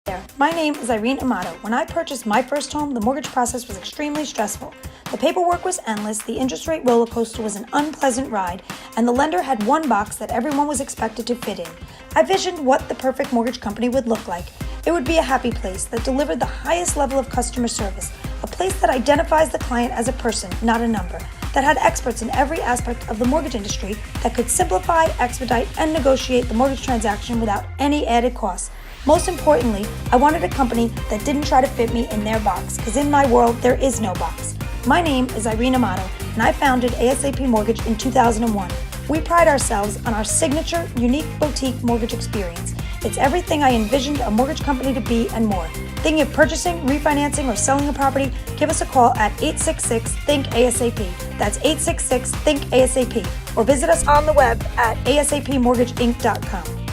There. My name is Irene Amato. When I purchased my first home, the mortgage process was extremely stressful. The paperwork was endless, the interest rate roller coaster was an unpleasant ride, and the lender had one box that everyone was expected to fit in. I visioned what the perfect mortgage company would look like. It would be a happy place that delivered the highest level of customer service, a place that identifies the client as a person, not a number, that had experts in every aspect of the mortgage industry that could simplify, expedite, and negotiate the mortgage transaction without any added costs. Most importantly, I wanted a company that didn't try to fit me in their box, because in my world, there is no box. My name is Irene Amato, and I founded ASAP Mortgage in 2001. We pride ourselves on our signature, unique boutique mortgage experience. It's everything I envisioned a mortgage company to be and more. Thinking of purchasing, refinancing, or selling a property? Give us a call at 866-THINK-ASAP. That's 866-THINK-ASAP. Or visit us on the web at asapmortgageinc.com.